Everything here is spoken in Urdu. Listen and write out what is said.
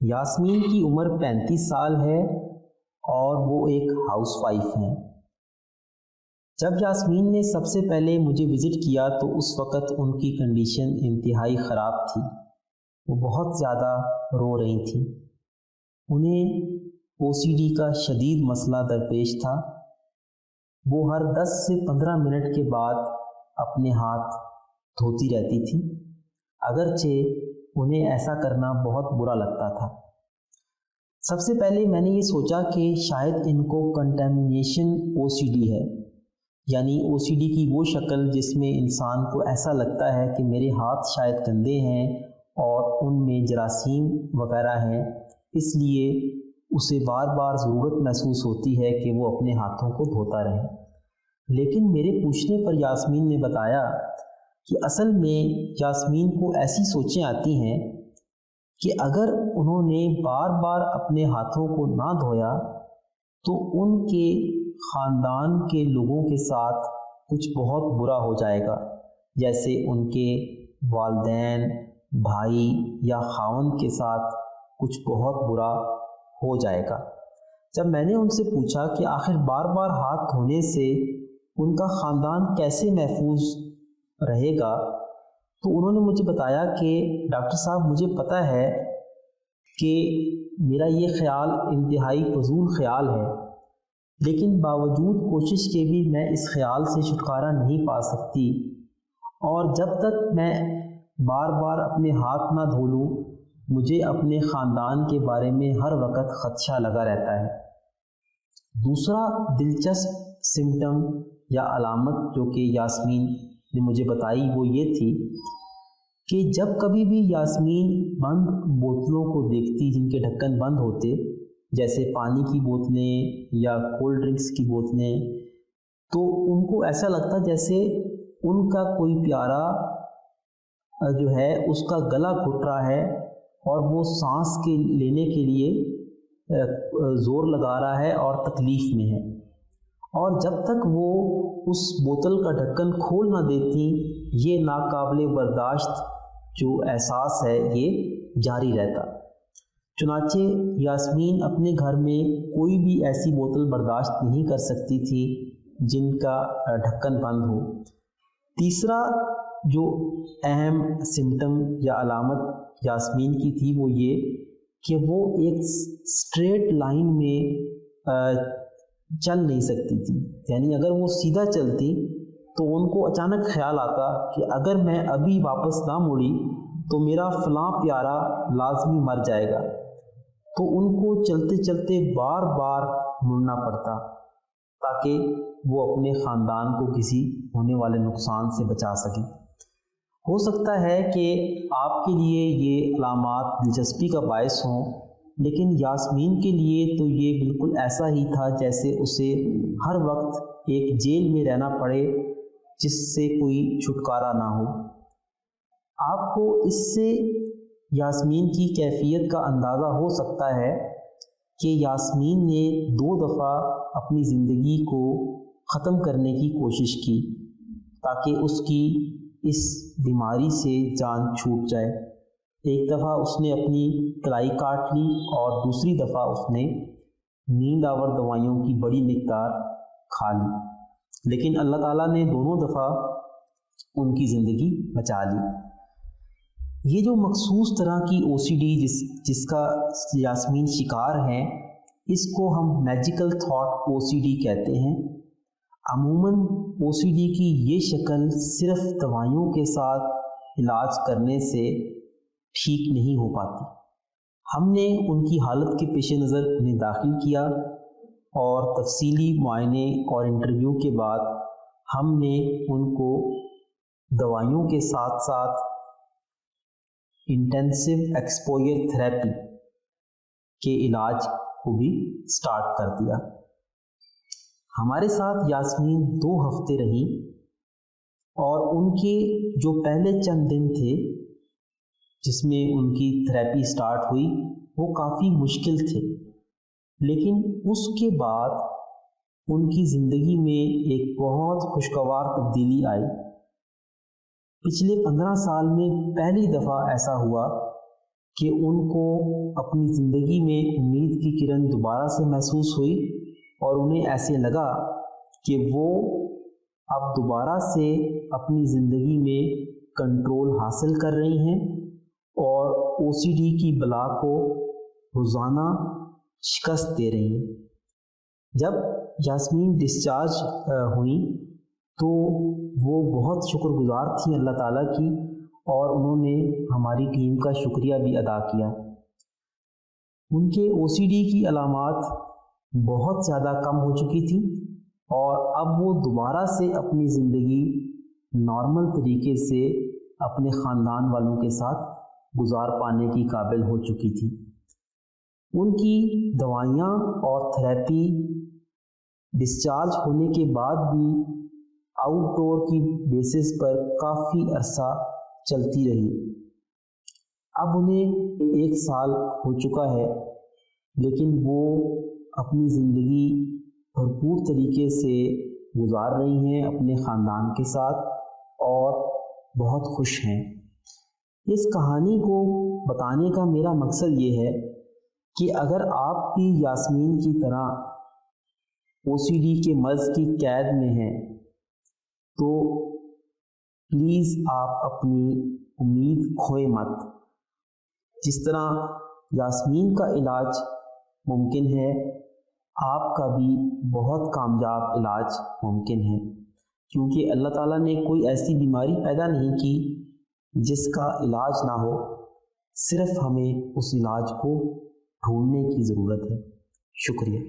یاسمین کی عمر 35 سال ہے اور وہ ایک ہاؤس وائف ہیں۔ جب یاسمین نے سب سے پہلے مجھے وزٹ کیا تو اس وقت ان کی کنڈیشن انتہائی خراب تھی۔ وہ بہت زیادہ رو رہی تھیں۔ انہیں OCD کا شدید مسئلہ درپیش تھا۔ وہ ہر 10 سے 15 منٹ کے بعد اپنے ہاتھ دھوتی رہتی تھی، اگرچہ انہیں ایسا کرنا بہت برا لگتا تھا۔ سب سے پہلے میں نے یہ سوچا کہ شاید ان کو کنٹامینیشن OCD ہے، یعنی OCD کی وہ شکل جس میں انسان کو ایسا لگتا ہے کہ میرے ہاتھ شاید گندے ہیں اور ان میں جراثیم وغیرہ ہیں، اس لیے اسے بار بار ضرورت محسوس ہوتی ہے کہ وہ اپنے ہاتھوں کو دھوتا رہے۔ لیکن میرے پوچھنے پر یاسمین نے بتایا کہ اصل میں یاسمین کو ایسی سوچیں آتی ہیں کہ اگر انہوں نے بار بار اپنے ہاتھوں کو نہ دھویا تو ان کے خاندان کے لوگوں کے ساتھ کچھ بہت برا ہو جائے گا، جیسے ان کے والدین، بھائی یا خاوند کے ساتھ کچھ بہت برا ہو جائے گا۔ جب میں نے ان سے پوچھا کہ آخر بار بار ہاتھ دھونے سے ان کا خاندان کیسے محفوظ رہے گا، تو انہوں نے مجھے بتایا کہ ڈاکٹر صاحب مجھے پتہ ہے کہ میرا یہ خیال انتہائی فضول خیال ہے، لیکن باوجود کوشش کے بھی میں اس خیال سے چھٹکارا نہیں پا سکتی، اور جب تک میں بار بار اپنے ہاتھ نہ دھو لوں مجھے اپنے خاندان کے بارے میں ہر وقت خدشہ لگا رہتا ہے۔ دوسرا دلچسپ سمٹم یا علامت جو کہ یاسمین نے مجھے بتائی وہ یہ تھی کہ جب کبھی بھی یاسمین بند بوتلوں کو دیکھتی جن کے ڈھکن بند ہوتے، جیسے پانی کی بوتلیں یا کولڈ ڈرنکس کی بوتلیں، تو ان کو ایسا لگتا جیسے ان کا کوئی پیارا جو ہے اس کا گلا گھٹ رہا ہے اور وہ سانس کے لینے کے لیے زور لگا رہا ہے اور تکلیف میں ہے، اور جب تک وہ اس بوتل کا ڈھکن کھول نہ دیتی یہ ناقابل برداشت جو احساس ہے یہ جاری رہتا۔ چنانچہ یاسمین اپنے گھر میں کوئی بھی ایسی بوتل برداشت نہیں کر سکتی تھی جن کا ڈھکن بند ہو۔ تیسرا جو اہم سمٹم یا علامت یاسمین کی تھی وہ یہ کہ وہ ایک اسٹریٹ لائن میں چل نہیں سکتی تھی، یعنی اگر وہ سیدھا چلتی تو ان کو اچانک خیال آتا کہ اگر میں ابھی واپس نہ مڑی تو میرا فلاں پیارا لازمی مر جائے گا، تو ان کو چلتے چلتے بار بار مڑنا پڑتا تاکہ وہ اپنے خاندان کو کسی ہونے والے نقصان سے بچا سکیں۔ ہو سکتا ہے کہ آپ کے لیے یہ علامات دلچسپی کا باعث ہوں، لیکن یاسمین کے لیے تو یہ بالکل ایسا ہی تھا جیسے اسے ہر وقت ایک جیل میں رہنا پڑے جس سے کوئی چھٹکارا نہ ہو۔ آپ کو اس سے یاسمین کی کیفیت کا اندازہ ہو سکتا ہے کہ یاسمین نے 2 دفعہ اپنی زندگی کو ختم کرنے کی کوشش کی تاکہ اس کی اس بیماری سے جان چھوٹ جائے۔ ایک دفعہ اس نے اپنی کلائی کاٹ لی اور دوسری دفعہ اس نے نیند آور دوائیوں کی بڑی مقدار کھا لی، لیکن اللہ تعالیٰ نے دونوں دفعہ ان کی زندگی بچا لی۔ یہ جو مخصوص طرح کی OCD جس کا یاسمین شکار ہیں، اس کو ہم میجیکل تھاٹ OCD کہتے ہیں۔ عموماً OCD کی یہ شکل صرف دوائیوں کے ساتھ علاج کرنے سے ٹھیک نہیں ہو پاتی۔ ہم نے ان کی حالت کے پیش نظر انہیں داخل کیا اور تفصیلی معائنے اور انٹرویو کے بعد ہم نے ان کو دوائیوں کے ساتھ ساتھ انٹینسو ایکسپوجر تھراپی کے علاج کو بھی سٹارٹ کر دیا۔ ہمارے ساتھ یاسمین 2 ہفتے رہی اور ان کے جو پہلے چند دن تھے جس میں ان کی تھراپی سٹارٹ ہوئی وہ کافی مشکل تھے، لیکن اس کے بعد ان کی زندگی میں ایک بہت خوشگوار تبدیلی آئی۔ پچھلے 15 سال میں پہلی دفعہ ایسا ہوا کہ ان کو اپنی زندگی میں امید کی کرن دوبارہ سے محسوس ہوئی اور انہیں ایسے لگا کہ وہ اب دوبارہ سے اپنی زندگی میں کنٹرول حاصل کر رہی ہیں اور OCD کی بلا کو روزانہ شکست دے رہی ہیں۔ جب یاسمین ڈسچارج ہوئیں تو وہ بہت شکر گزار تھیں اللہ تعالیٰ کی، اور انہوں نے ہماری ٹیم کا شکریہ بھی ادا کیا۔ ان کے OCD کی علامات بہت زیادہ کم ہو چکی تھیں اور اب وہ دوبارہ سے اپنی زندگی نارمل طریقے سے اپنے خاندان والوں کے ساتھ گزار پانے کی قابل ہو چکی تھی۔ ان کی دوائیاں اور تھراپی ڈسچارج ہونے کے بعد بھی آؤٹ ڈور کی بیسس پر کافی عرصہ چلتی رہی۔ اب انہیں 1 سال ہو چکا ہے، لیکن وہ اپنی زندگی بھرپور طریقے سے گزار رہی ہیں اپنے خاندان کے ساتھ اور بہت خوش ہیں۔ اس کہانی کو بتانے کا میرا مقصد یہ ہے کہ اگر آپ بھی یاسمین کی طرح OCD کے مرض کی قید میں ہیں تو پلیز آپ اپنی امید کھوئے مت۔ جس طرح یاسمین کا علاج ممکن ہے، آپ کا بھی بہت کامیاب علاج ممکن ہے، کیونکہ اللہ تعالیٰ نے کوئی ایسی بیماری پیدا نہیں کی جس کا علاج نہ ہو، صرف ہمیں اس علاج کو ڈھونڈنے کی ضرورت ہے۔ شکریہ۔